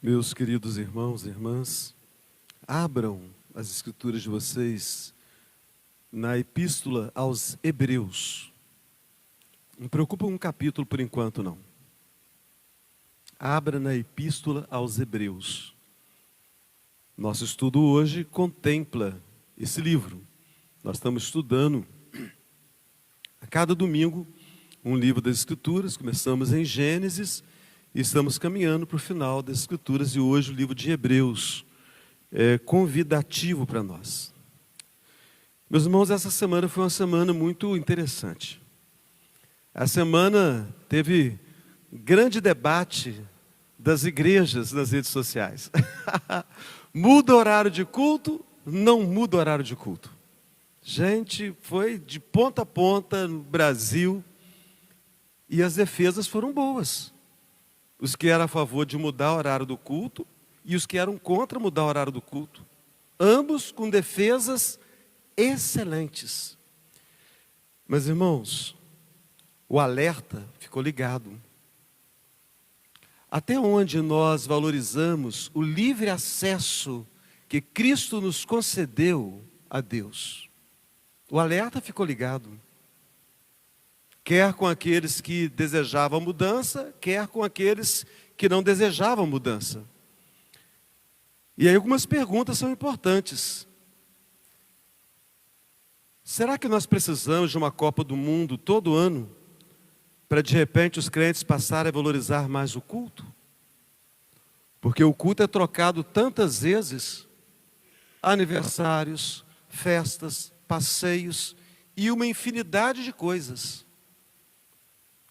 Meus queridos irmãos e irmãs, abram as escrituras de vocês na Epístola aos Hebreus. Não preocupa um capítulo por enquanto, não. Abra na Epístola aos Hebreus. Nosso estudo hoje contempla esse livro. Nós estamos estudando a cada domingo um livro das Escrituras. Começamos em Gênesis e estamos caminhando para o final das Escrituras. E hoje o livro de Hebreus é convidativo para nós. Meus irmãos, essa semana foi uma semana muito interessante. A semana teve grande debate das igrejas nas redes sociais. Muda o horário de culto? Não muda o horário de culto. Gente, foi de ponta a ponta no Brasil e as defesas foram boas. Os que eram a favor de mudar o horário do culto e os que eram contra mudar o horário do culto. Ambos com defesas excelentes. Mas, irmãos, o alerta ficou ligado. Até onde nós valorizamos o livre acesso que Cristo nos concedeu a Deus? O alerta ficou ligado. Quer com aqueles que desejavam mudança, quer com aqueles que não desejavam mudança. E aí algumas perguntas são importantes. Será que nós precisamos de uma Copa do Mundo todo ano para de repente os crentes passarem a valorizar mais o culto? Porque o culto é trocado tantas vezes, aniversários, festas, passeios e uma infinidade de coisas.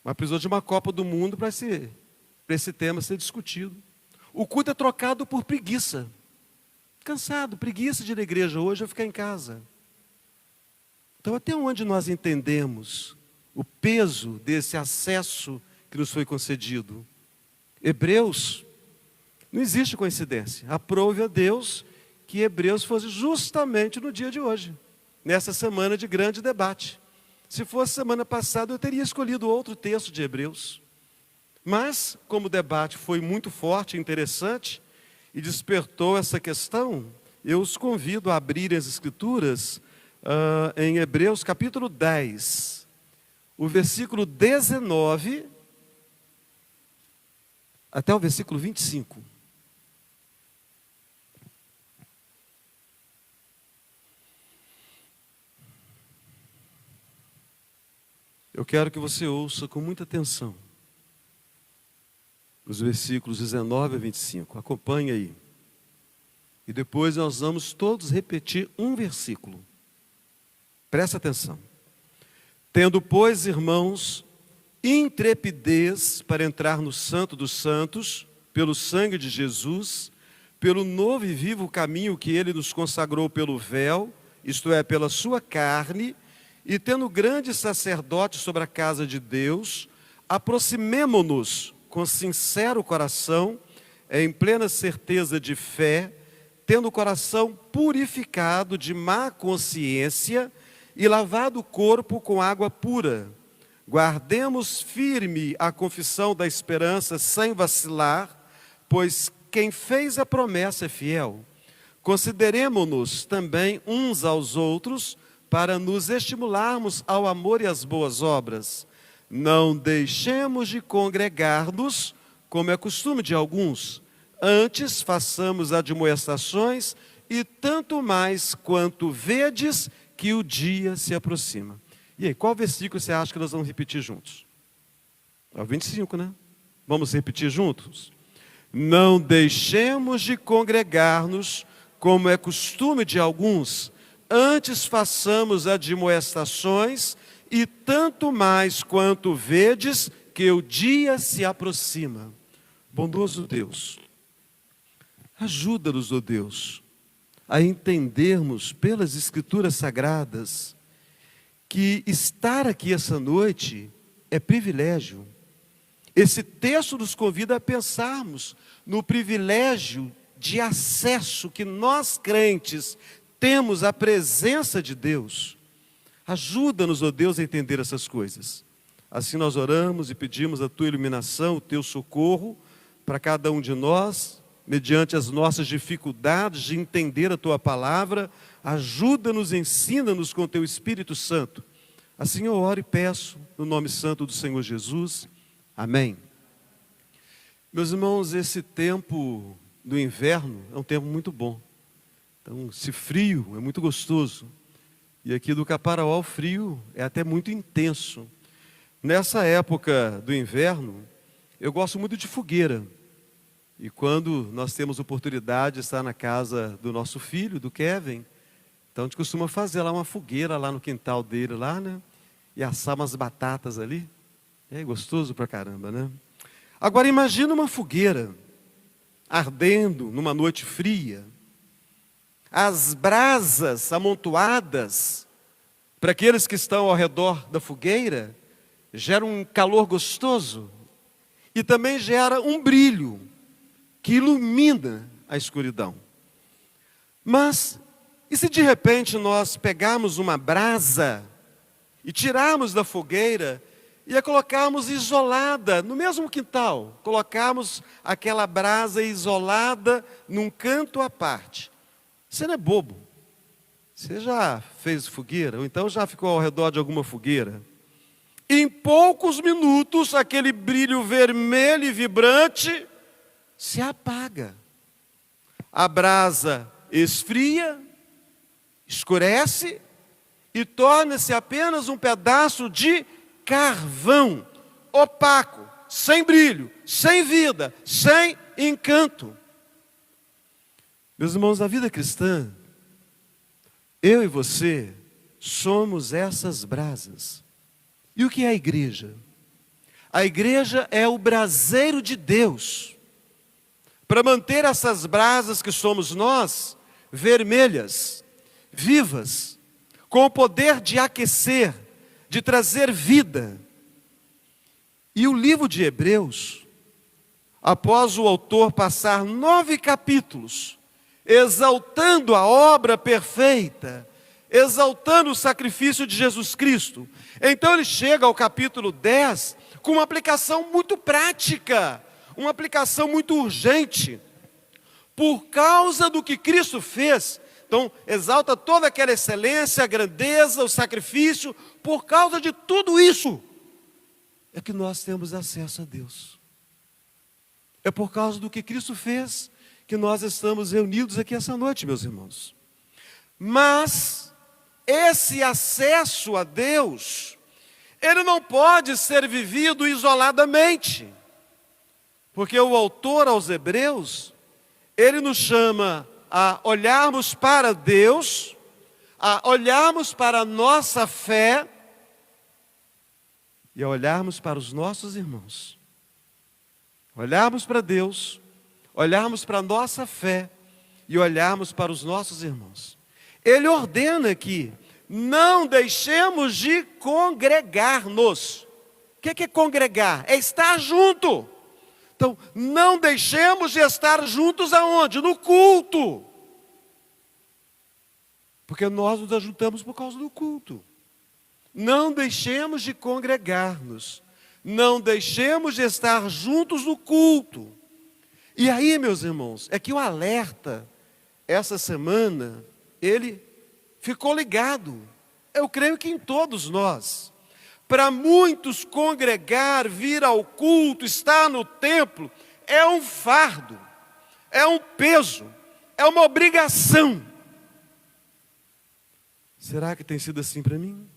Mas precisou de uma Copa do Mundo para esse tema ser discutido. O culto é trocado por preguiça. Cansado, preguiça de ir à igreja hoje, eu ficar em casa. Então até onde nós entendemos o peso desse acesso que nos foi concedido? Hebreus, não existe coincidência. Aprove a Deus que Hebreus fosse justamente no dia de hoje, nessa semana de grande debate. Se fosse semana passada, eu teria escolhido outro texto de Hebreus. Mas, como o debate foi muito forte e interessante, e despertou essa questão, eu os convido a abrirem as Escrituras em Hebreus capítulo 10, o versículo 19 até o versículo 25. Eu quero que você ouça com muita atenção os versículos 19 a 25. Acompanhe aí. E depois nós vamos todos repetir um versículo. Presta atenção. Tendo, pois, irmãos, intrepidez para entrar no Santo dos Santos, pelo sangue de Jesus, pelo novo e vivo caminho que Ele nos consagrou pelo véu, isto é, pela sua carne, e tendo grande sacerdote sobre a casa de Deus, aproximemo-nos com sincero coração, em plena certeza de fé, tendo o coração purificado de má consciência e lavado o corpo com água pura. Guardemos firme a confissão da esperança sem vacilar, pois quem fez a promessa é fiel. Consideremo-nos também uns aos outros, para nos estimularmos ao amor e às boas obras. Não deixemos de congregar-nos, como é costume de alguns. Antes façamos admoestações, e tanto mais quanto vedes que o dia se aproxima. E aí, qual versículo você acha que nós vamos repetir juntos? É o 25, né? Vamos repetir juntos? Não deixemos de congregar-nos, como é costume de alguns. Antes façamos admoestações, e tanto mais quanto vedes que o dia se aproxima. Bondoso Deus, ajuda-nos, ó Deus, a entendermos pelas Escrituras Sagradas que estar aqui essa noite é privilégio. Esse texto nos convida a pensarmos no privilégio de acesso que nós crentes temos à presença de Deus. Ajuda-nos, ó Deus, a entender essas coisas. Assim nós oramos e pedimos a Tua iluminação, o Teu socorro para cada um de nós, mediante as nossas dificuldades de entender a Tua palavra, ajuda-nos, ensina-nos com Teu Espírito Santo. Assim eu oro e peço, no nome santo do Senhor Jesus. Amém. Meus irmãos, esse tempo do inverno é um tempo muito bom. Então, esse frio é muito gostoso. E aqui do Caparaó, o frio é até muito intenso. Nessa época do inverno, eu gosto muito de fogueira. E quando nós temos oportunidade de estar na casa do nosso filho, do Kevin, então a gente costuma fazer lá uma fogueira lá no quintal dele, lá, né? E assar umas batatas ali. É gostoso pra caramba, né? Agora imagina uma fogueira ardendo numa noite fria. As brasas amontoadas para aqueles que estão ao redor da fogueira geram um calor gostoso e também gera um brilho que ilumina a escuridão. Mas, e se de repente nós pegarmos uma brasa e tirarmos da fogueira e a colocarmos isolada no mesmo quintal, colocarmos aquela brasa isolada num canto à parte? Você não é bobo. Você já fez fogueira, ou então já ficou ao redor de alguma fogueira. Em poucos minutos, aquele brilho vermelho e vibrante se apaga. A brasa esfria, escurece e torna-se apenas um pedaço de carvão, opaco, sem brilho, sem vida, sem encanto. Meus irmãos, na vida cristã, eu e você somos essas brasas. E o que é a igreja? A igreja é o braseiro de Deus, para manter essas brasas que somos nós, vermelhas, vivas, com o poder de aquecer, de trazer vida. E o livro de Hebreus, após o autor passar 9 capítulos, exaltando a obra perfeita, exaltando o sacrifício de Jesus Cristo, então ele chega ao capítulo 10 com uma aplicação muito prática, uma aplicação muito urgente, por causa do que Cristo fez. Então exalta toda aquela excelência, a grandeza, o sacrifício. Por causa de tudo isso é que nós temos acesso a Deus. É por causa do que Cristo fez que nós estamos reunidos aqui essa noite, meus irmãos. Mas esse acesso a Deus, ele não pode ser vivido isoladamente, porque o autor aos Hebreus, ele nos chama a olharmos para Deus, a olharmos para a nossa fé e a olharmos para os nossos irmãos. Olharmos para Deus, olharmos para a nossa fé e olharmos para os nossos irmãos. Ele ordena que não deixemos de congregar-nos. O que é congregar? É estar junto. Então, não deixemos de estar juntos aonde? No culto. Porque nós nos ajuntamos por causa do culto. Não deixemos de congregar-nos. Não deixemos de estar juntos no culto. E aí, meus irmãos, é que o alerta, essa semana, ele ficou ligado. Eu creio que em todos nós. Para muitos, congregar, vir ao culto, estar no templo, é um fardo, é um peso, é uma obrigação. Será que tem sido assim para mim?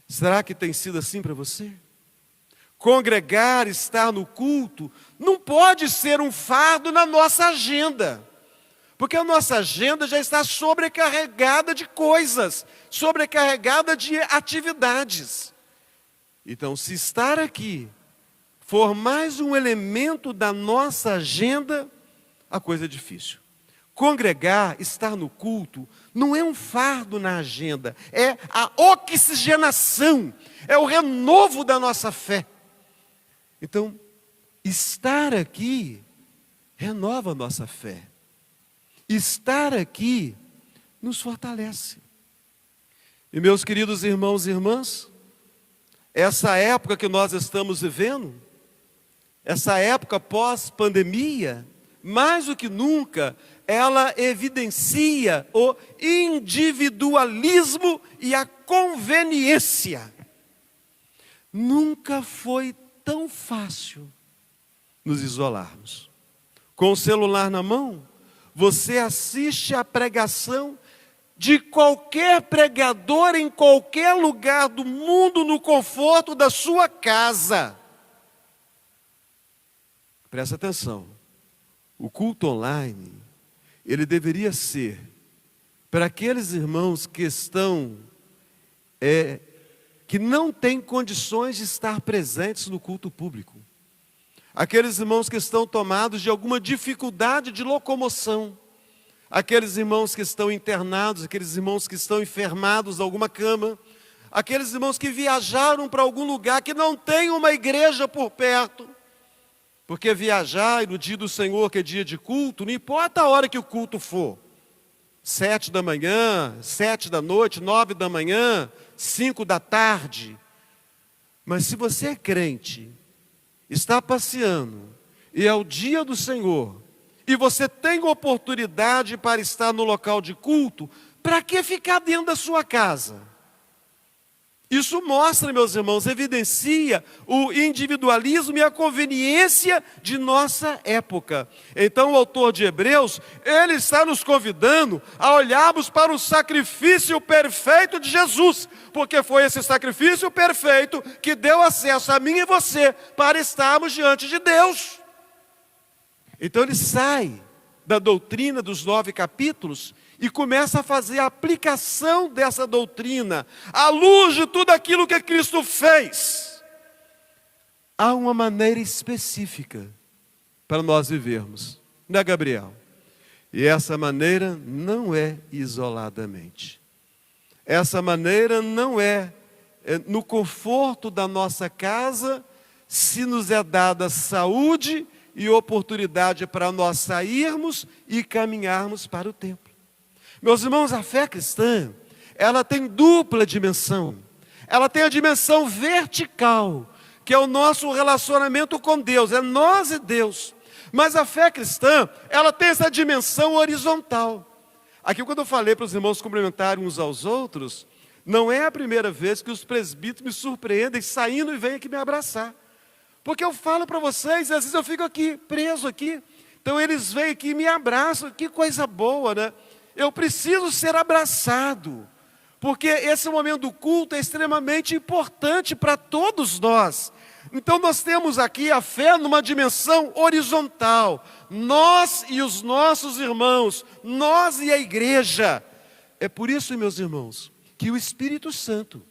Será que tem sido assim para você? Congregar, estar no culto, não pode ser um fardo na nossa agenda. Porque a nossa agenda já está sobrecarregada de coisas, sobrecarregada de atividades. Então, se estar aqui for mais um elemento da nossa agenda, a coisa é difícil. Congregar, estar no culto, não é um fardo na agenda, é a oxigenação, é o renovo da nossa fé. Então, estar aqui renova a nossa fé. Estar aqui nos fortalece. E meus queridos irmãos e irmãs, essa época que nós estamos vivendo, essa época pós-pandemia, mais do que nunca, ela evidencia o individualismo e a conveniência. Nunca foi tão fácil nos isolarmos. Com o celular na mão, você assiste a pregação de qualquer pregador em qualquer lugar do mundo, no conforto da sua casa. Presta atenção, o culto online, ele deveria ser para aqueles irmãos que que não têm condições de estar presentes no culto público. Aqueles irmãos que estão tomados de alguma dificuldade de locomoção. Aqueles irmãos que estão internados, aqueles irmãos que estão enfermados em alguma cama. Aqueles irmãos que viajaram para algum lugar que não tem uma igreja por perto. Porque viajar no dia do Senhor, que é dia de culto, não importa a hora que o culto for. 7 da manhã, 7 da noite, 9 da manhã, 5 da tarde. Mas se você é crente, está passeando, e é o dia do Senhor, e você tem oportunidade para estar no local de culto, para que ficar dentro da sua casa? Isso mostra, meus irmãos, evidencia o individualismo e a conveniência de nossa época. Então o autor de Hebreus, ele está nos convidando a olharmos para o sacrifício perfeito de Jesus, porque foi esse sacrifício perfeito que deu acesso a mim e você para estarmos diante de Deus. Então ele sai da doutrina dos 9 capítulos e começa a fazer a aplicação dessa doutrina, à luz de tudo aquilo que Cristo fez. Há uma maneira específica para nós vivermos, não é, Gabriel? E essa maneira não é isoladamente. Essa maneira não é no conforto da nossa casa, se nos é dada saúde e oportunidade para nós sairmos e caminharmos para o templo. Meus irmãos, a fé cristã, ela tem dupla dimensão. Ela tem a dimensão vertical, que é o nosso relacionamento com Deus, é nós e Deus. Mas a fé cristã, ela tem essa dimensão horizontal. Aqui quando eu falei para os irmãos cumprimentarem uns aos outros, não é a primeira vez que os presbíteros me surpreendem saindo e vêm aqui me abraçar. Porque eu falo para vocês, às vezes eu fico aqui, preso aqui. Então eles vêm aqui e me abraçam, que coisa boa, né? Eu preciso ser abraçado, porque esse momento do culto é extremamente importante para todos nós. Então nós temos aqui a fé numa dimensão horizontal. Nós e os nossos irmãos, nós e a igreja. É por isso, meus irmãos, que o Espírito Santo,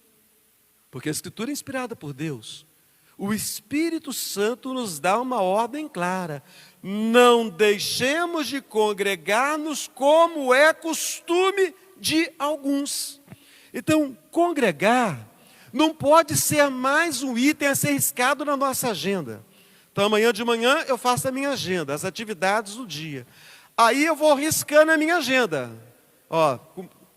porque a Escritura é inspirada por Deus, o Espírito Santo nos dá uma ordem clara: não deixemos de congregar-nos como é costume de alguns. Então, congregar não pode ser mais um item a ser riscado na nossa agenda. Então, amanhã de manhã eu faço a minha agenda, as atividades do dia. Aí eu vou riscando a minha agenda. Ó,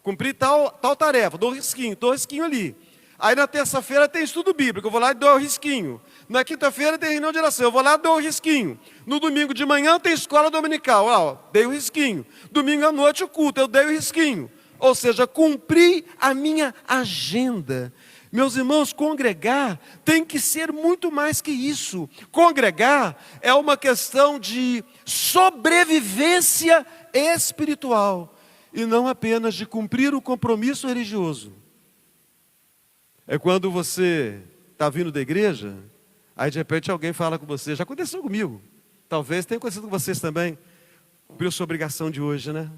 cumpri tal tarefa, dou um risquinho ali. Aí na terça-feira tem estudo bíblico, eu vou lá e dou o risquinho. Na quinta-feira tem reunião de oração, eu vou lá e dou o risquinho. No domingo de manhã tem escola dominical, ó, dei o risquinho. Domingo à noite o culto, eu dei o risquinho. Ou seja, cumpri a minha agenda. Meus irmãos, congregar tem que ser muito mais que isso. Congregar é uma questão de sobrevivência espiritual e não apenas de cumprir o compromisso religioso. É quando você está vindo da igreja, aí de repente alguém fala com você, já aconteceu comigo, talvez tenha acontecido com vocês também, cumpriu sua obrigação de hoje, né?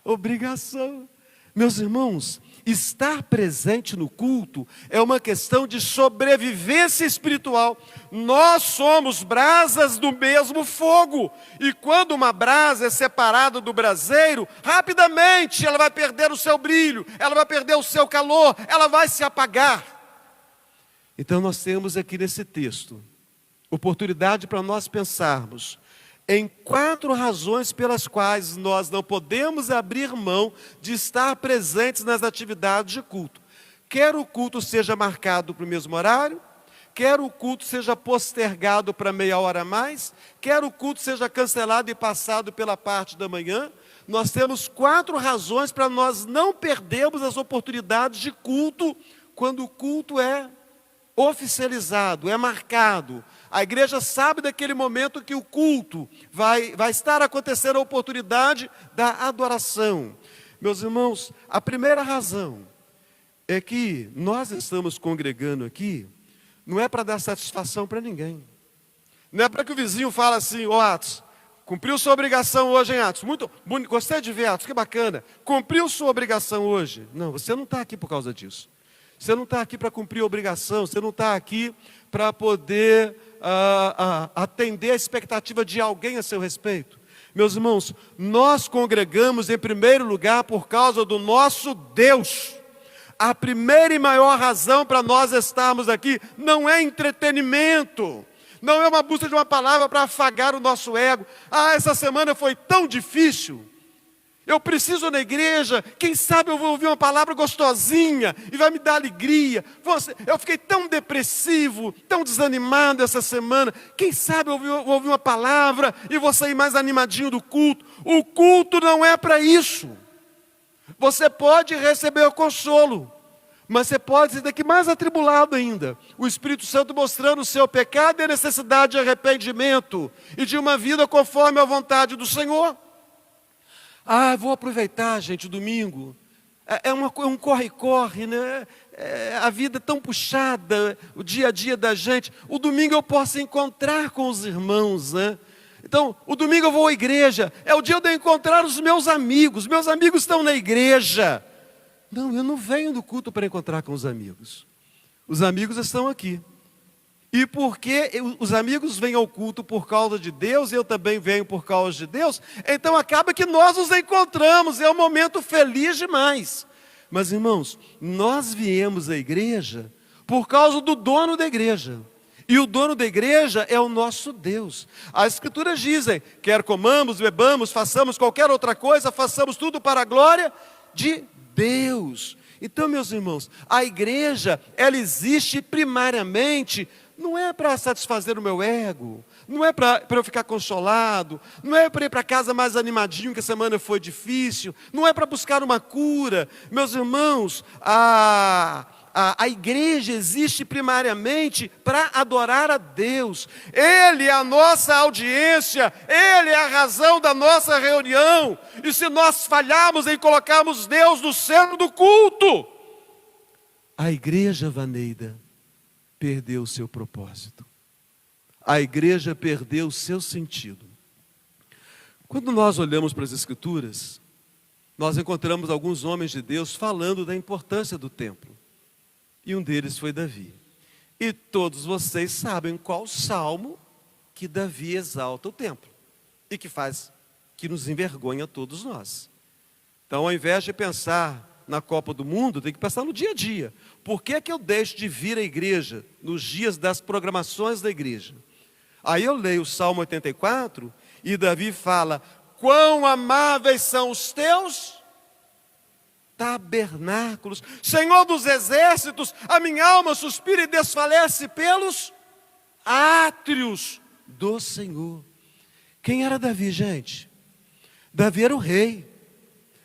Obrigação. Meus irmãos, estar presente no culto é uma questão de sobrevivência espiritual. Nós somos brasas do mesmo fogo. E quando uma brasa é separada do braseiro, rapidamente ela vai perder o seu brilho, ela vai perder o seu calor, ela vai se apagar. Então nós temos aqui nesse texto oportunidade para nós pensarmos em 4 razões pelas quais nós não podemos abrir mão de estar presentes nas atividades de culto. Quer o culto seja marcado para o mesmo horário, quer o culto seja postergado para meia hora a mais, quer o culto seja cancelado e passado pela parte da manhã, nós temos 4 razões para nós não perdermos as oportunidades de culto, quando o culto é oficializado, é marcado. A igreja sabe daquele momento que o culto vai estar acontecendo, a oportunidade da adoração. Meus irmãos, a primeira razão é que nós estamos congregando aqui, não é para dar satisfação para ninguém. Não é para que o vizinho fale assim: ó, Atos, cumpriu sua obrigação hoje, hein, Atos? Muito bonito, gostei de ver, Atos, que bacana. Cumpriu sua obrigação hoje. Não, você não está aqui por causa disso. Você não está aqui para cumprir a obrigação, você não está aqui para poder atender a expectativa de alguém a seu respeito. Meus irmãos, nós congregamos em primeiro lugar por causa do nosso Deus. A primeira e maior razão para nós estarmos aqui não é entretenimento, não é uma busca de uma palavra para afagar o nosso ego. Ah, essa semana foi tão difícil, eu preciso ir na igreja, quem sabe eu vou ouvir uma palavra gostosinha e vai me dar alegria. Eu fiquei tão depressivo, tão desanimado essa semana, quem sabe eu vou ouvir uma palavra e vou sair mais animadinho do culto. O culto não é para isso. Você pode receber o consolo, mas você pode ser daqui mais atribulado ainda. O Espírito Santo mostrando o seu pecado e a necessidade de arrependimento e de uma vida conforme a vontade do Senhor. Ah, vou aproveitar, gente, o domingo. É um corre-corre, né? A vida é tão puxada, o dia a dia da gente. O domingo eu posso encontrar com os irmãos, né? Então, o domingo eu vou à igreja, é o dia de eu encontrar os meus amigos estão na igreja. Não, eu não venho do culto para encontrar com os amigos estão aqui. E porque os amigos vêm ao culto por causa de Deus, eu também venho por causa de Deus, então acaba que nós nos encontramos, é um momento feliz demais. Mas irmãos, nós viemos à igreja por causa do dono da igreja. E o dono da igreja é o nosso Deus. As Escrituras dizem: quer comamos, bebamos, façamos qualquer outra coisa, façamos tudo para a glória de Deus. Então, meus irmãos, a igreja, ela existe primariamente, não é para satisfazer o meu ego, não é para eu ficar consolado, não é para ir para casa mais animadinho que a semana foi difícil, não é para buscar uma cura. Meus irmãos, a igreja existe primariamente para adorar a Deus. Ele é a nossa audiência, Ele é a razão da nossa reunião. E se nós falharmos em colocarmos Deus no centro do culto, a igreja, Vaneida, perdeu o seu propósito. A igreja perdeu o seu sentido. Quando nós olhamos para as Escrituras, nós encontramos alguns homens de Deus falando da importância do templo. E um deles foi Davi. E todos vocês sabem qual salmo que Davi exalta o templo. E que nos envergonha todos nós. Então, ao invés de pensar na Copa do Mundo, tem que pensar no dia a dia. Por que eu deixo de vir à igreja nos dias das programações da igreja? Aí eu leio o Salmo 84 e Davi fala: quão amáveis são os teus tabernáculos, Senhor dos exércitos, a minha alma suspira e desfalece pelos átrios do Senhor. Quem era Davi, gente? Davi era o rei,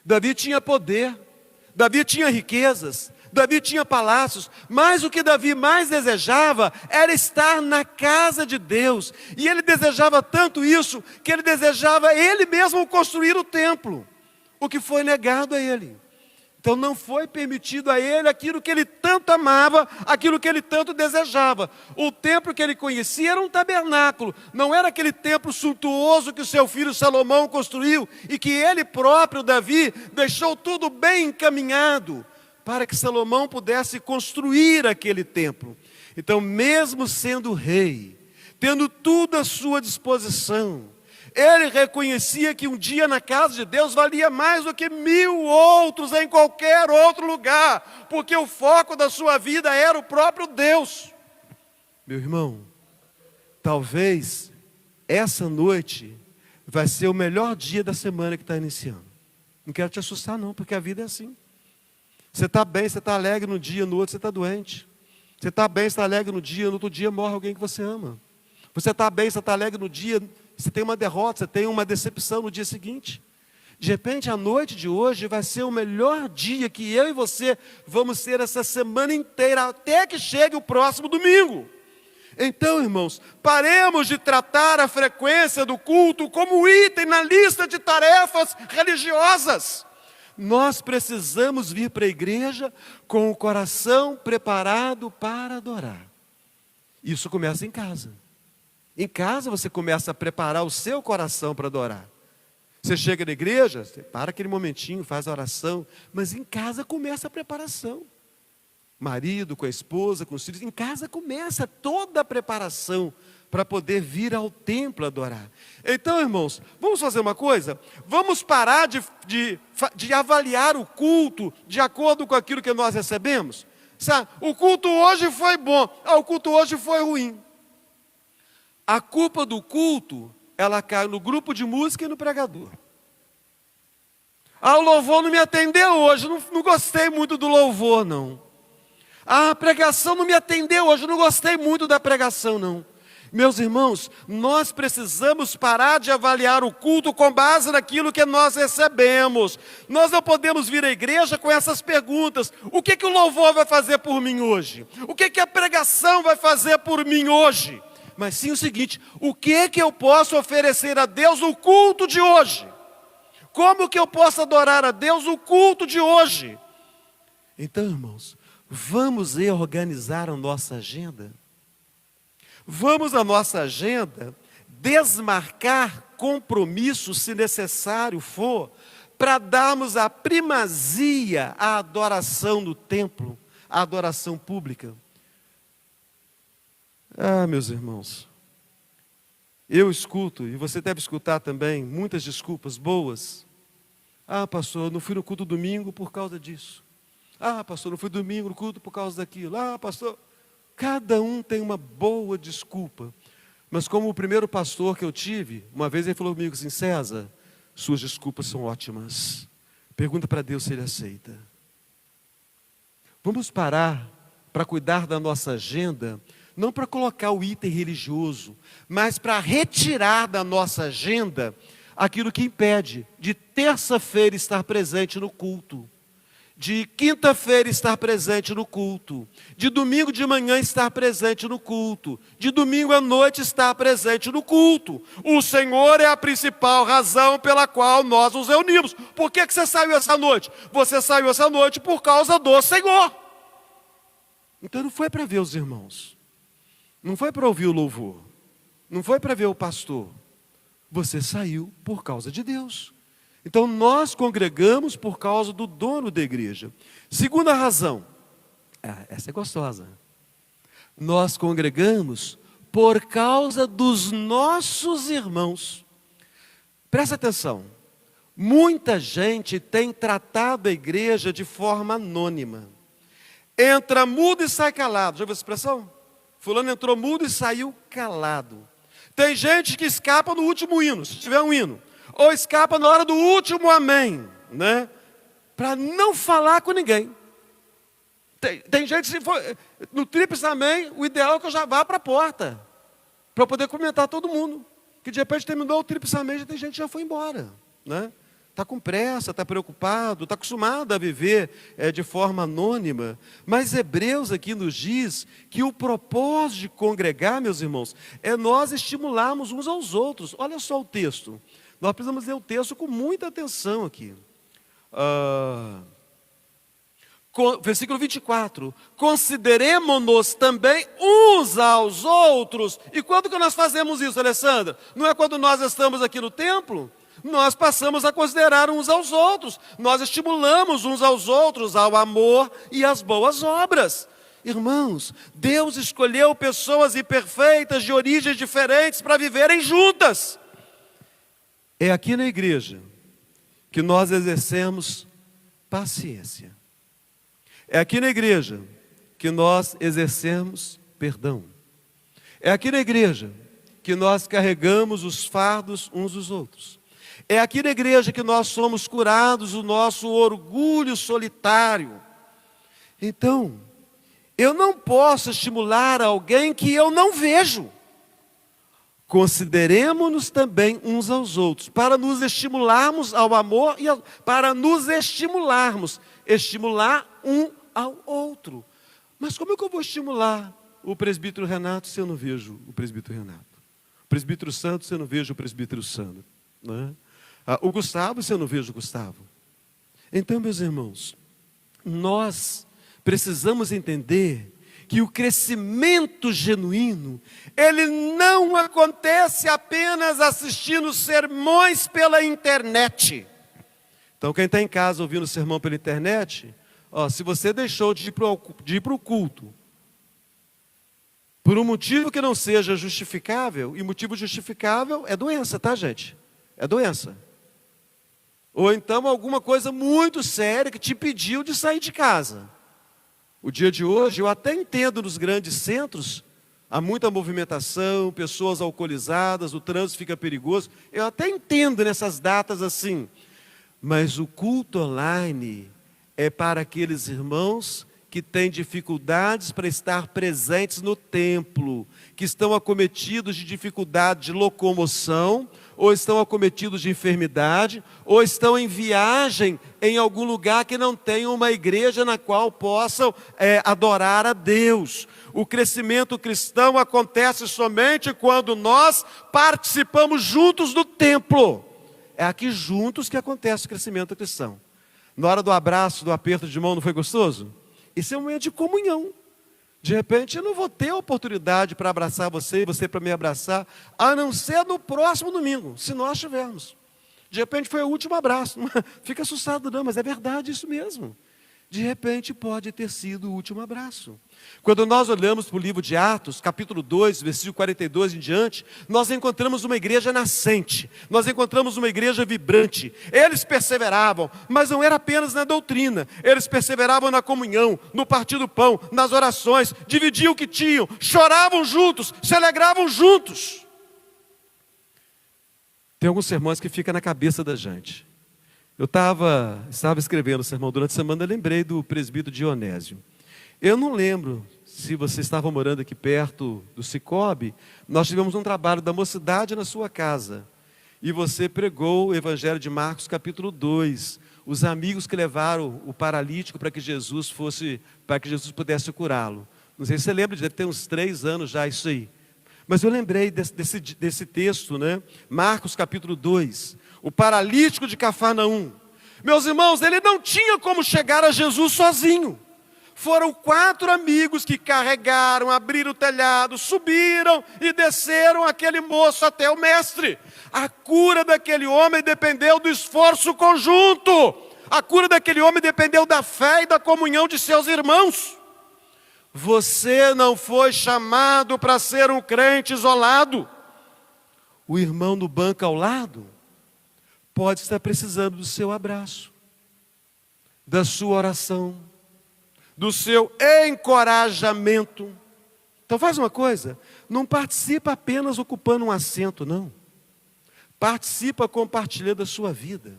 Davi tinha poder, Davi tinha riquezas, Davi tinha palácios, mas o que Davi mais desejava era estar na casa de Deus. E ele desejava tanto isso, que ele desejava ele mesmo construir o templo, o que foi negado a ele. Então não foi permitido a ele aquilo que ele tanto amava, aquilo que ele tanto desejava. O templo que ele conhecia era um tabernáculo, não era aquele templo suntuoso que o seu filho Salomão construiu e que ele próprio, Davi, deixou tudo bem encaminhado para que Salomão pudesse construir aquele templo. Então, mesmo sendo rei, tendo tudo à sua disposição, ele reconhecia que um dia na casa de Deus valia mais do que 1000 outros em qualquer outro lugar, porque o foco da sua vida era o próprio Deus. Meu irmão, talvez essa noite vai ser o melhor dia da semana que está iniciando. Não quero te assustar não, porque a vida é assim. Você está bem, você está alegre num dia, no outro você está doente. Você está bem, está alegre no dia, no outro dia morre alguém que você ama. Você está bem, você está alegre no dia, você tem uma derrota, você tem uma decepção no dia seguinte. De repente, a noite de hoje vai ser o melhor dia que eu e você vamos ter essa semana inteira, até que chegue o próximo domingo. Então, irmãos, paremos de tratar a frequência do culto como item na lista de tarefas religiosas. Nós precisamos vir para a igreja com o coração preparado para adorar. Isso começa em casa. Em casa você começa a preparar o seu coração para adorar. Você chega na igreja, você para aquele momentinho, faz a oração, mas em casa começa a preparação. Marido, com a esposa, com os filhos, em casa começa toda a preparação para poder vir ao templo adorar. Então, irmãos, vamos fazer uma coisa? Vamos parar de avaliar o culto de acordo com aquilo que nós recebemos. Sabe? O culto hoje foi bom, o culto hoje foi ruim. A culpa do culto, ela cai no grupo de música e no pregador. O louvor não me atendeu hoje, não gostei muito do louvor, não. A pregação não me atendeu hoje, não gostei muito da pregação, não. Meus irmãos, nós precisamos parar de avaliar o culto com base naquilo que nós recebemos. Nós não podemos vir à igreja com essas perguntas. O que o louvor vai fazer por mim hoje? O que a pregação vai fazer por mim hoje? Mas sim o seguinte, o que eu posso oferecer a Deus no culto de hoje? Como que eu posso adorar a Deus no culto de hoje? Então, irmãos, vamos reorganizar a nossa agenda? Vamos a nossa agenda desmarcar compromissos, se necessário for, para darmos a primazia à adoração no templo, à adoração pública. Meus irmãos, eu escuto, e você deve escutar também, muitas desculpas boas. Pastor, não fui no culto domingo por causa disso. Pastor, não fui domingo no culto por causa daquilo. Pastor, cada um tem uma boa desculpa. Mas como o primeiro pastor que eu tive, uma vez ele falou comigo assim, César, suas desculpas são ótimas. Pergunta para Deus se Ele aceita. Vamos parar para cuidar da nossa agenda, não para colocar o item religioso, mas para retirar da nossa agenda aquilo que impede de terça-feira estar presente no culto, de quinta-feira estar presente no culto, de domingo de manhã estar presente no culto, de domingo à noite estar presente no culto. O Senhor é a principal razão pela qual nós nos reunimos. Por que você saiu essa noite? Você saiu essa noite por causa do Senhor. Então não foi para ver os irmãos, não foi para ouvir o louvor, não foi para ver o pastor. Você saiu por causa de Deus. Então nós congregamos por causa do dono da igreja. Segunda razão, essa é gostosa. Nós congregamos por causa dos nossos irmãos. Presta atenção, muita gente tem tratado a igreja de forma anônima. Entra mudo e sai calado, já viu essa expressão? Fulano entrou mudo e saiu calado. Tem gente que escapa no último hino, se tiver um hino. Ou escapa na hora do último amém, né? Para não falar com ninguém. Tem gente, se for no tríplice amém, o ideal é que eu já vá para a porta, para poder cumprimentar todo mundo. Que de repente terminou o tríplice amém, já tem gente que já foi embora, né? Está com pressa, está preocupado, está acostumado a viver de forma anônima. Mas Hebreus aqui nos diz que o propósito de congregar, meus irmãos, é nós estimularmos uns aos outros. Olha só o texto. Nós precisamos ler o texto com muita atenção aqui. Versículo 24. Consideremo-nos também uns aos outros. E quando que nós fazemos isso, Alessandra? Não é quando nós estamos aqui no templo? Nós passamos a considerar uns aos outros. Nós estimulamos uns aos outros ao amor e às boas obras. Irmãos, Deus escolheu pessoas imperfeitas de origens diferentes para viverem juntas. É aqui na igreja que nós exercemos paciência. É aqui na igreja que nós exercemos perdão. É aqui na igreja que nós carregamos os fardos uns dos outros. É aqui na igreja que nós somos curados do nosso orgulho solitário. Então, Eu não posso estimular alguém que eu não vejo. Consideremos-nos também uns aos outros, para nos estimularmos ao amor e para nos estimular um ao outro. Mas como é que eu vou estimular o presbítero Renato se eu não vejo o presbítero Renato? O presbítero Santo se eu não vejo o presbítero Santo, né? O Gustavo se eu não vejo o Gustavo. Então, meus irmãos, nós precisamos entender que o crescimento genuíno, ele não acontece apenas assistindo sermões pela internet. Então, quem está em casa ouvindo sermão pela internet, se você deixou de ir para o culto, por um motivo que não seja justificável, e motivo justificável é doença, tá, gente? É doença. Ou então alguma coisa muito séria que te impediu de sair de casa. O dia de hoje, eu até entendo nos grandes centros, há muita movimentação, pessoas alcoolizadas, o trânsito fica perigoso. Eu até entendo nessas datas assim. Mas o culto online é para aqueles irmãos que têm dificuldades para estar presentes no templo, que estão acometidos de dificuldade de locomoção, ou estão acometidos de enfermidade, ou estão em viagem em algum lugar que não tenha uma igreja na qual possam adorar a Deus. O crescimento cristão acontece somente quando nós participamos juntos do templo. É aqui juntos que acontece o crescimento cristão. Na hora do abraço, do aperto de mão, não foi gostoso? Isso é um momento de comunhão. De repente eu não vou ter a oportunidade para abraçar você, você para me abraçar, a não ser no próximo domingo, se nós tivermos. De repente foi o último abraço. Fica assustado não, mas é verdade isso mesmo. De repente pode ter sido o último abraço. Quando nós olhamos para o livro de Atos, capítulo 2, versículo 42 em diante, nós encontramos uma igreja nascente, nós encontramos uma igreja vibrante. Eles perseveravam, mas não era apenas na doutrina, eles perseveravam na comunhão, no partir do pão, nas orações, dividiam o que tinham, choravam juntos, se alegravam juntos. Tem alguns sermões que ficam na cabeça da gente. Eu estava escrevendo o sermão durante a semana, lembrei do presbítero Dionésio. Eu não lembro se você estava morando aqui perto do Cicobi, nós tivemos um trabalho da mocidade na sua casa. E você pregou o Evangelho de Marcos, capítulo 2. Os amigos que levaram o paralítico para que Jesus pudesse curá-lo. Não sei se você lembra, deve ter uns 3 anos já isso aí. Mas eu lembrei desse texto, né? Marcos, capítulo 2. O paralítico de Cafarnaum. Meus irmãos, ele não tinha como chegar a Jesus sozinho. Foram 4 amigos que carregaram, abriram o telhado, subiram e desceram aquele moço até o mestre. A cura daquele homem dependeu do esforço conjunto. A cura daquele homem dependeu da fé e da comunhão de seus irmãos. Você não foi chamado para ser um crente isolado. O irmão no banco ao lado pode estar precisando do seu abraço, da sua oração, do seu encorajamento. Então faz uma coisa, não participa apenas ocupando um assento, não. Participa compartilhando a sua vida.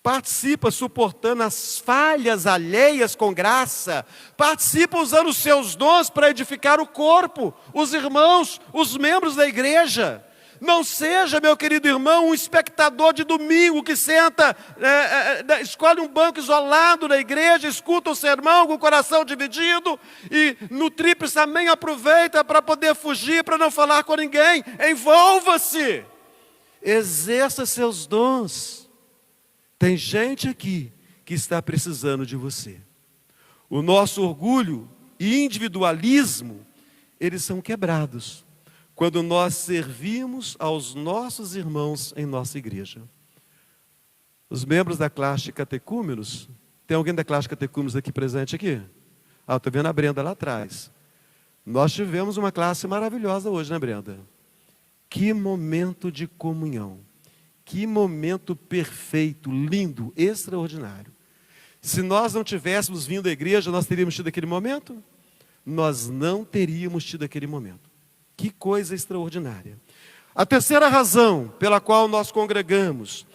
Participa suportando as falhas alheias com graça. Participa usando os seus dons para edificar o corpo, os irmãos, os membros da igreja. Não seja, meu querido irmão, um espectador de domingo que senta, escolhe um banco isolado na igreja, escuta o sermão com o coração dividido e no tríplice também aproveita para poder fugir, para não falar com ninguém. Envolva-se, exerça seus dons. Tem gente aqui que está precisando de você. O nosso orgulho e individualismo, eles são quebrados quando nós servimos aos nossos irmãos em nossa igreja. Os membros da classe de catecúmenos, tem alguém da classe de catecúmenos aqui presente aqui? Estou vendo a Brenda lá atrás. Nós tivemos uma classe maravilhosa hoje, né, Brenda? Que momento de comunhão. Que momento perfeito, lindo, extraordinário. Se nós não tivéssemos vindo à igreja, nós teríamos tido aquele momento? Nós não teríamos tido aquele momento. Que coisa extraordinária. A terceira razão pela qual nós congregamos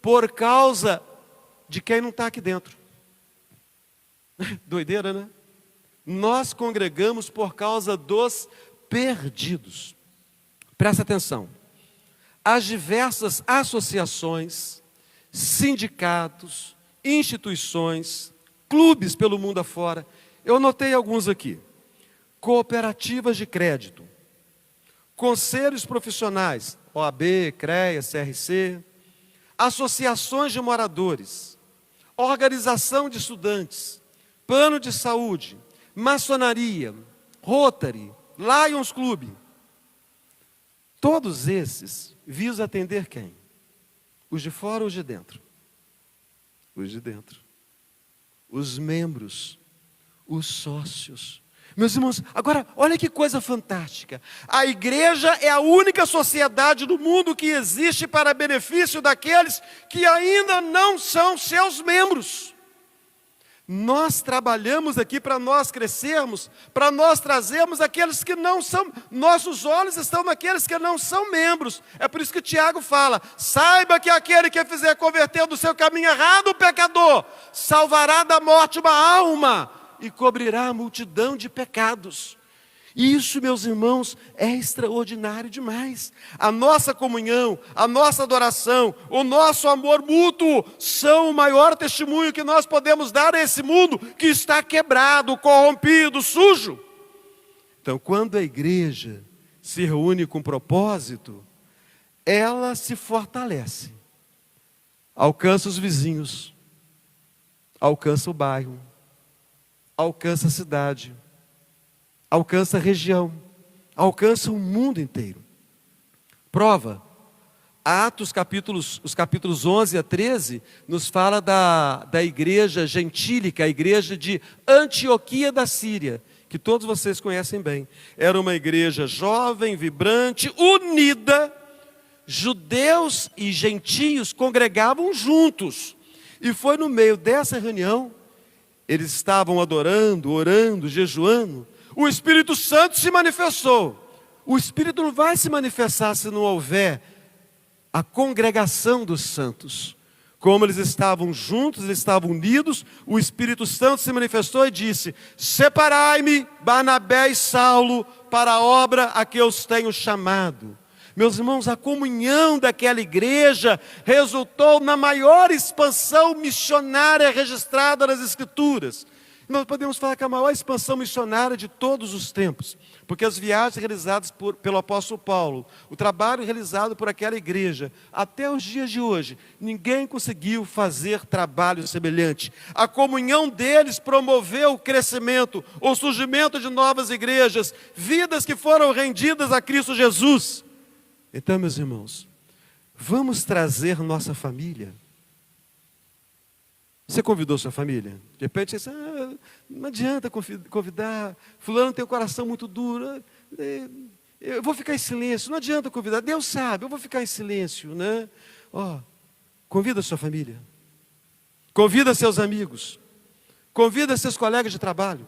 por causa de quem não está aqui dentro. Doideira, né? Nós congregamos por causa dos perdidos. Presta atenção. As diversas associações, sindicatos, instituições, clubes pelo mundo afora. Eu anotei alguns aqui. Cooperativas de crédito, conselhos profissionais, OAB, CREA, CRC, associações de moradores, organização de estudantes, plano de saúde, maçonaria, Rotary, Lions Club. Todos esses visam atender quem? Os de fora ou os de dentro? Os de dentro. Os membros, os sócios. Meus irmãos, agora, olha que coisa fantástica. A igreja é a única sociedade do mundo que existe para benefício daqueles que ainda não são seus membros. Nós trabalhamos aqui para nós crescermos, para nós trazermos aqueles que não são, nossos olhos estão naqueles que não são membros. É por isso que Tiago fala, saiba que aquele que fizer converter do seu caminho errado o pecador, salvará da morte uma alma e cobrirá a multidão de pecados. Isso, meus irmãos, é extraordinário demais. A nossa comunhão, a nossa adoração, o nosso amor mútuo são o maior testemunho que nós podemos dar a esse mundo que está quebrado, corrompido, sujo. Então, quando a igreja se reúne com propósito, ela se fortalece, alcança os vizinhos, alcança o bairro, alcança a cidade, alcança a região, alcança o mundo inteiro. Prova, Atos, os capítulos 11 a 13, nos fala da igreja gentílica, a igreja de Antioquia da Síria, que todos vocês conhecem bem. Era uma igreja jovem, vibrante, unida. Judeus e gentios congregavam juntos. E foi no meio dessa reunião, eles estavam adorando, orando, jejuando, o Espírito Santo se manifestou. O Espírito não vai se manifestar se não houver a congregação dos santos. Como eles estavam juntos, eles estavam unidos, o Espírito Santo se manifestou e disse: separai-me, Barnabé e Saulo, para a obra a que eu os tenho chamado. Meus irmãos, a comunhão daquela igreja resultou na maior expansão missionária registrada nas Escrituras. Nós podemos falar que é a maior expansão missionária de todos os tempos, porque as viagens realizadas pelo apóstolo Paulo, o trabalho realizado por aquela igreja, até os dias de hoje, ninguém conseguiu fazer trabalho semelhante. A comunhão deles promoveu o crescimento, o surgimento de novas igrejas, vidas que foram rendidas a Cristo Jesus. Então, meus irmãos, vamos trazer nossa família. Você convidou sua família? De repente, você diz, não adianta convidar, fulano tem um coração muito duro, eu vou ficar em silêncio, não adianta convidar, Deus sabe, eu vou ficar em silêncio, né? Convida sua família, convida seus amigos, convida seus colegas de trabalho.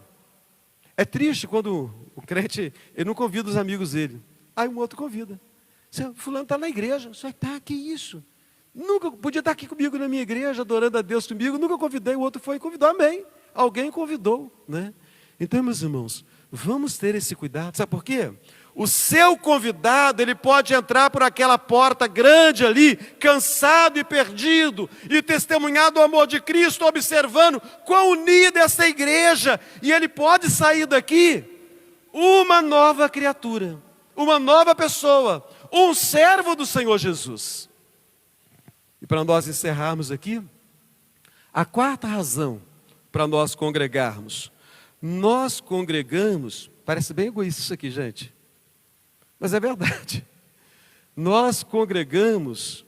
É triste quando o crente, ele não convida os amigos dele, aí um outro convida. Fulano está na igreja, só está, que isso? Nunca podia estar aqui comigo na minha igreja, adorando a Deus comigo, nunca convidei, o outro foi e convidou, amém. Alguém convidou, né? Então, meus irmãos, vamos ter esse cuidado, sabe por quê? O seu convidado, ele pode entrar por aquela porta grande ali, cansado e perdido, e testemunhar do amor de Cristo, observando quão unida é essa igreja, e ele pode sair daqui uma nova criatura, uma nova pessoa, um servo do Senhor Jesus. E para nós encerrarmos aqui, a quarta razão para nós congregarmos. Nós congregamos, parece bem egoísta isso aqui, gente, mas é verdade. Nós congregamos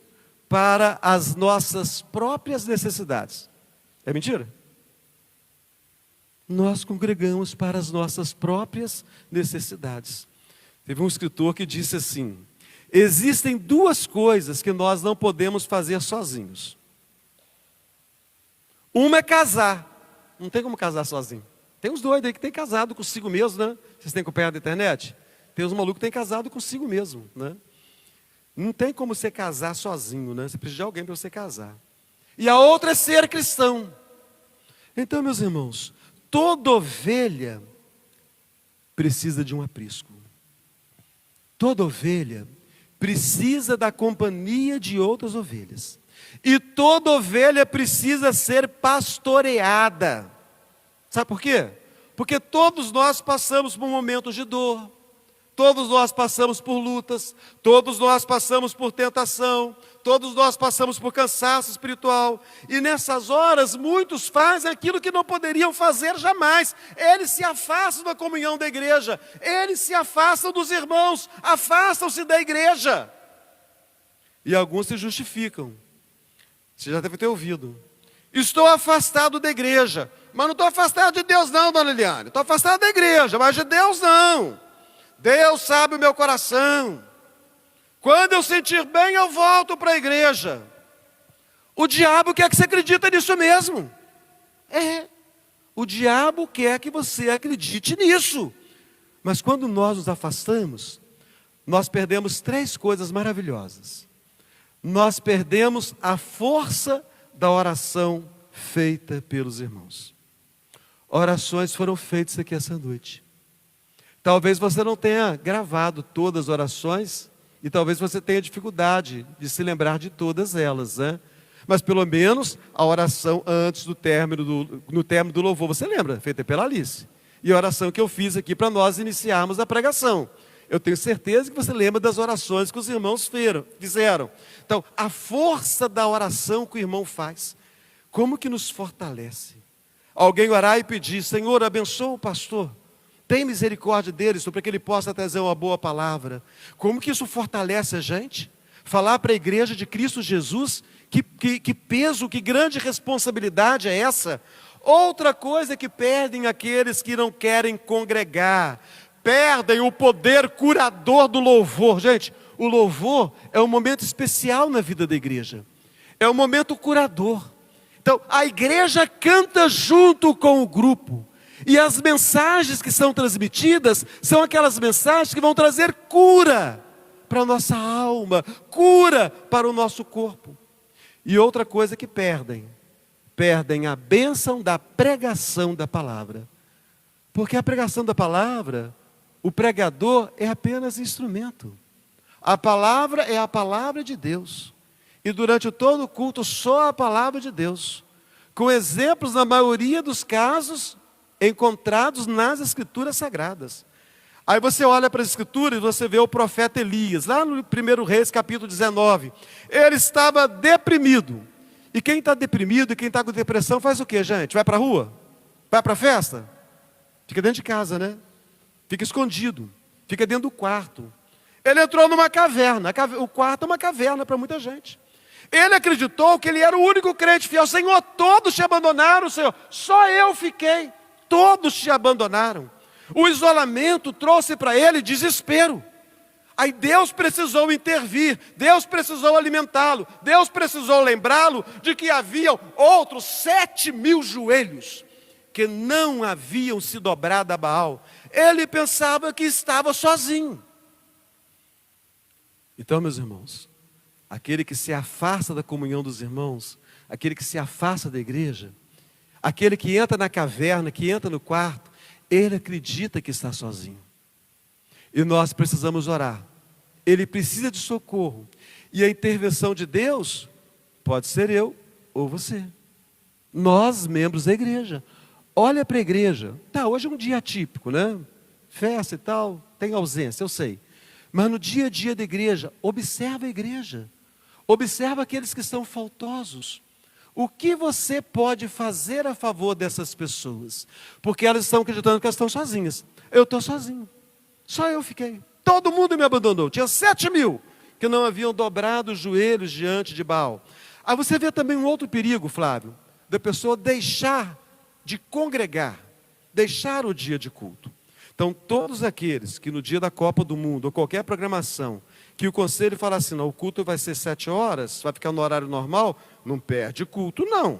para as nossas próprias necessidades. É mentira? Nós congregamos para as nossas próprias necessidades. Teve um escritor que disse assim: existem duas coisas que nós não podemos fazer sozinhos. Uma é casar. Não tem como casar sozinho. Tem uns doidos aí que tem casado consigo mesmo, né? Vocês têm acompanhado na internet? Tem uns malucos que tem casado consigo mesmo, né? Não tem como você casar sozinho, né? Você precisa de alguém para você casar. E a outra é ser cristão. Então, meus irmãos, toda ovelha precisa de um aprisco. Toda ovelha precisa da companhia de outras ovelhas. E toda ovelha precisa ser pastoreada. Sabe por quê? Porque todos nós passamos por momentos de dor. Todos nós passamos por lutas, todos nós passamos por tentação, todos nós passamos por cansaço espiritual. E nessas horas, muitos fazem aquilo que não poderiam fazer jamais. Eles se afastam da comunhão da igreja, eles se afastam dos irmãos, afastam-se da igreja. E alguns se justificam. Você já deve ter ouvido. Estou afastado da igreja, mas não estou afastado de Deus não, dona Liliane. Estou afastado da igreja, mas de Deus não. Deus sabe o meu coração. Quando eu sentir bem, eu volto para a igreja. O diabo quer que você acredite nisso mesmo. O diabo quer que você acredite nisso. Mas quando nós nos afastamos, nós perdemos 3 coisas maravilhosas. Nós perdemos a força da oração feita pelos irmãos. Orações foram feitas aqui essa noite. Talvez você não tenha gravado todas as orações e talvez você tenha dificuldade de se lembrar de todas elas, né? Mas pelo menos a oração antes do término do louvor, você lembra? Feita pela Alice. E a oração que eu fiz aqui para nós iniciarmos a pregação. Eu tenho certeza que você lembra das orações que os irmãos fizeram. Então, a força da oração que o irmão faz, como que nos fortalece? Alguém orar e pedir: Senhor, abençoa o pastor. Tem misericórdia dele, para que ele possa trazer uma boa palavra. Como que isso fortalece a gente? Falar para a igreja de Cristo Jesus, que peso, que grande responsabilidade é essa? Outra coisa que perdem aqueles que não querem congregar, perdem o poder curador do louvor. Gente, o louvor é um momento especial na vida da igreja. É um momento curador. Então, a igreja canta junto com o grupo. E as mensagens que são transmitidas são aquelas mensagens que vão trazer cura para a nossa alma, cura para o nosso corpo. E outra coisa que perdem a bênção da pregação da palavra. Porque a pregação da palavra, o pregador é apenas instrumento. A palavra é a palavra de Deus. E durante todo o culto, só a palavra de Deus. Com exemplos, na maioria dos casos, encontrados nas Escrituras Sagradas. Aí você olha para as Escrituras e você vê o profeta Elias, lá no 1 Reis, capítulo 19. Ele estava deprimido. E quem está deprimido e quem está com depressão faz o quê, gente? Vai para a rua? Vai para a festa? Fica dentro de casa, né? Fica escondido. Fica dentro do quarto. Ele entrou numa caverna. O quarto é uma caverna para muita gente. Ele acreditou que ele era o único crente fiel. Senhor, todos te abandonaram, Senhor. Só eu fiquei. Todos te abandonaram. O isolamento trouxe para ele desespero. Aí Deus precisou intervir, Deus precisou alimentá-lo, Deus precisou lembrá-lo de que haviam outros 7.000 joelhos que não haviam se dobrado a Baal. Ele pensava que estava sozinho. Então, meus irmãos, aquele que se afasta da comunhão dos irmãos, aquele que se afasta da igreja, aquele que entra na caverna, que entra no quarto, ele acredita que está sozinho. E nós precisamos orar. Ele precisa de socorro. E a intervenção de Deus pode ser eu ou você. Nós, membros da igreja. Olha para a igreja. Tá, hoje é um dia atípico, né? Festa e tal, tem ausência, eu sei. Mas no dia a dia da igreja, observa a igreja. Observa aqueles que estão faltosos. O que você pode fazer a favor dessas pessoas? Porque elas estão acreditando que elas estão sozinhas. Eu estou sozinho. Só eu fiquei. Todo mundo me abandonou. Tinha 7.000 que não haviam dobrado os joelhos diante de Baal. Aí você vê também um outro perigo, Flávio, da pessoa deixar de congregar, deixar o dia de culto. Então, todos aqueles que no dia da Copa do Mundo, ou qualquer programação, que o conselho fala assim, não, o culto vai ser 7 horas, vai ficar no horário normal, não perde culto, não.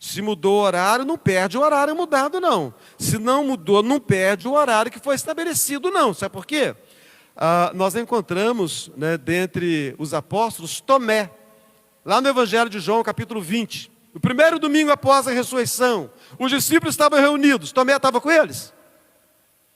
Se mudou o horário, não perde o horário mudado, não. Se não mudou, não perde o horário que foi estabelecido, não. Sabe por quê? Nós encontramos, né, dentre os apóstolos, Tomé, lá no Evangelho de João, capítulo 20. No primeiro domingo após a ressurreição, os discípulos estavam reunidos. Tomé estava com eles?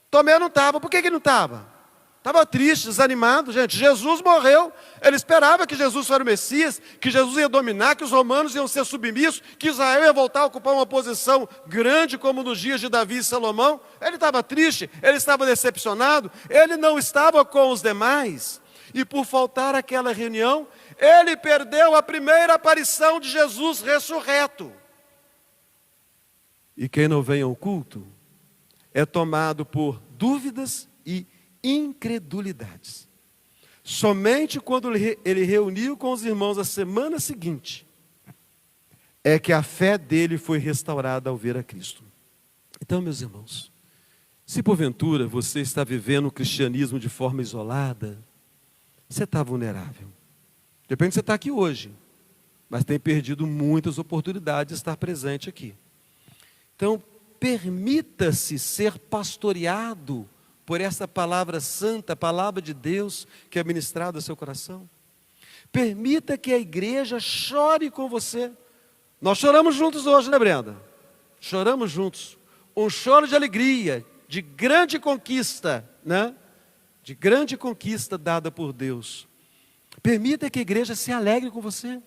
Tomé não estava. Por que não estava? Estava triste, desanimado, gente. Jesus morreu. Ele esperava que Jesus fosse o Messias, que Jesus ia dominar, que os romanos iam ser submissos, que Israel ia voltar a ocupar uma posição grande como nos dias de Davi e Salomão. Ele estava triste, ele estava decepcionado, ele não estava com os demais. E por faltar aquela reunião, ele perdeu a primeira aparição de Jesus ressurreto. E quem não vem ao culto é tomado por dúvidas e incredulidades. Somente quando ele reuniu com os irmãos a semana seguinte, é que a fé dele foi restaurada ao ver a Cristo. Então, meus irmãos, se porventura você está vivendo o cristianismo de forma isolada, você está vulnerável. De repente você está aqui hoje, mas tem perdido muitas oportunidades de estar presente aqui. Então, permita-se ser pastoreado por essa palavra santa, a palavra de Deus que é ministrada ao seu coração. Permita que a igreja chore com você. Nós choramos juntos hoje, né, Brenda? Choramos juntos. Um choro de alegria, de grande conquista, né? De grande conquista dada por Deus. Permita que a igreja se alegre com você.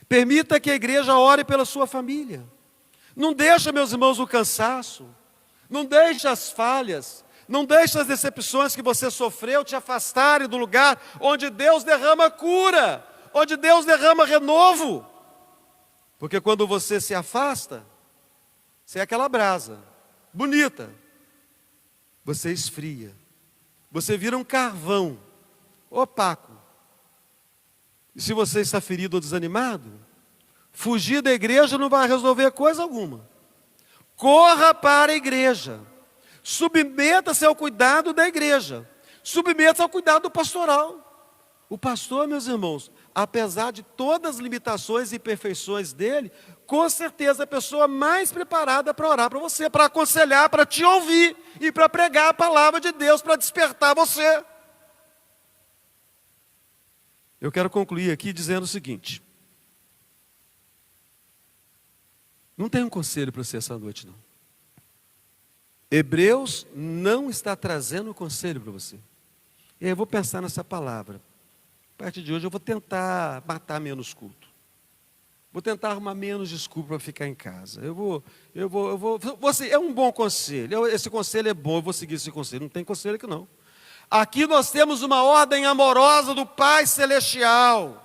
Permita que a igreja ore pela sua família. Não deixa, meus irmãos, o cansaço. Não deixa as falhas. Não deixe as decepções que você sofreu te afastarem do lugar onde Deus derrama cura, onde Deus derrama renovo. Porque quando você se afasta, você é aquela brasa bonita, você esfria, você vira um carvão opaco. E se você está ferido ou desanimado, fugir da igreja não vai resolver coisa alguma. Corra para a igreja. Submeta-se ao cuidado da igreja. Submeta-se ao cuidado pastoral. O pastor, meus irmãos, apesar de todas as limitações e imperfeições dele, com certeza é a pessoa mais preparada para orar para você, para aconselhar, para te ouvir e para pregar a palavra de Deus, para despertar você. Eu quero concluir aqui dizendo o seguinte. Não tem um conselho para você essa noite, não. Hebreus não está trazendo um conselho para você. E aí eu vou pensar nessa palavra. A partir de hoje eu vou tentar matar menos culto. Vou tentar arrumar menos desculpa para ficar em casa. É um bom conselho. Esse conselho é bom, eu vou seguir esse conselho. Não tem conselho aqui não. Aqui nós temos uma ordem amorosa do Pai Celestial.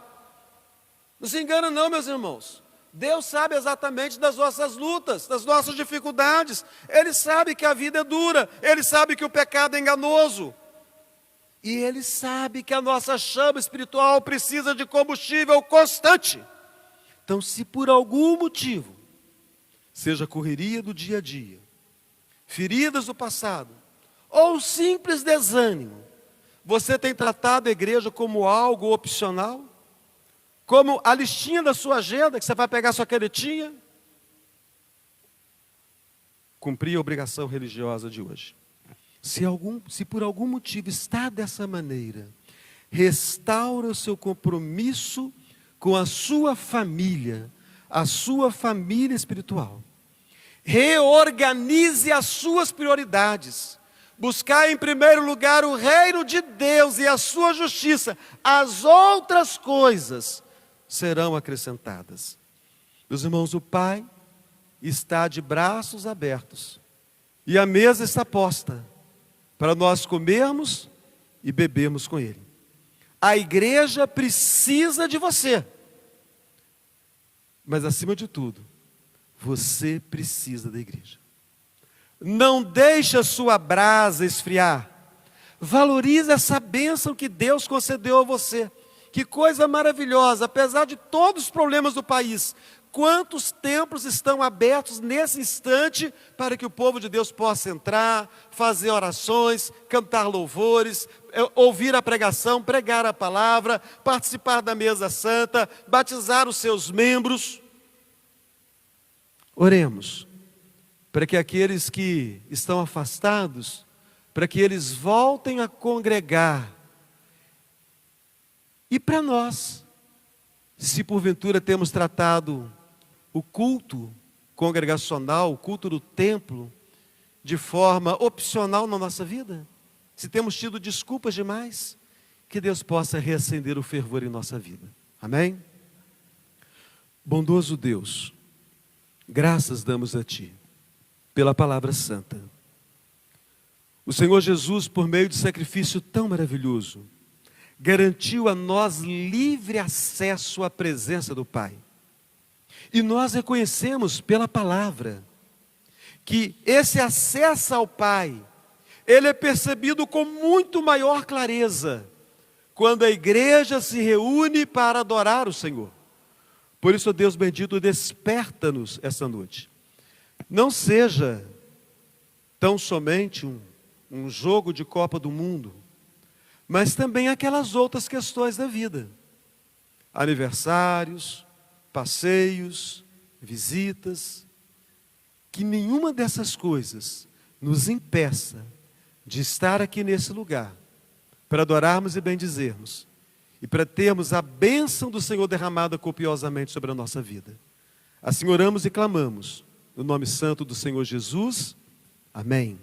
Não se engana não, meus irmãos. Deus sabe exatamente das nossas lutas, das nossas dificuldades. Ele sabe que a vida é dura. Ele sabe que o pecado é enganoso. E Ele sabe que a nossa chama espiritual precisa de combustível constante. Então, se por algum motivo, seja correria do dia a dia, feridas do passado, ou simples desânimo, você tem tratado a igreja como algo opcional? Como a listinha da sua agenda, que você vai pegar sua canetinha? Cumprir a obrigação religiosa de hoje. Se por algum motivo está dessa maneira, restaura o seu compromisso com a sua família espiritual. Reorganize as suas prioridades. Buscar em primeiro lugar o reino de Deus e a sua justiça. As outras coisas serão acrescentadas. Meus irmãos, o Pai está de braços abertos e a mesa está posta para nós comermos e bebermos com Ele. A igreja precisa de você, mas acima de tudo, você precisa da igreja. Não deixe a sua brasa esfriar. Valorize essa bênção que Deus concedeu a você. Que coisa maravilhosa, apesar de todos os problemas do país, quantos templos estão abertos nesse instante para que o povo de Deus possa entrar, fazer orações, cantar louvores, ouvir a pregação, pregar a palavra, participar da mesa santa, batizar os seus membros. Oremos, para que aqueles que estão afastados, para que eles voltem a congregar. E para nós, se porventura temos tratado o culto congregacional, o culto do templo, de forma opcional na nossa vida? Se temos tido desculpas demais, que Deus possa reacender o fervor em nossa vida. Amém? Bondoso Deus, graças damos a Ti, pela palavra santa. O Senhor Jesus, por meio de sacrifício tão maravilhoso, garantiu a nós livre acesso à presença do Pai. E nós reconhecemos pela palavra que esse acesso ao Pai, ele é percebido com muito maior clareza quando a igreja se reúne para adorar o Senhor. Por isso, Deus bendito, desperta-nos essa noite. Não seja tão somente um jogo de Copa do Mundo, mas também aquelas outras questões da vida. Aniversários, passeios, visitas. Que nenhuma dessas coisas nos impeça de estar aqui nesse lugar, para adorarmos e bendizermos, e para termos a bênção do Senhor derramada copiosamente sobre a nossa vida. Assim oramos e clamamos, no nome santo do Senhor Jesus. Amém.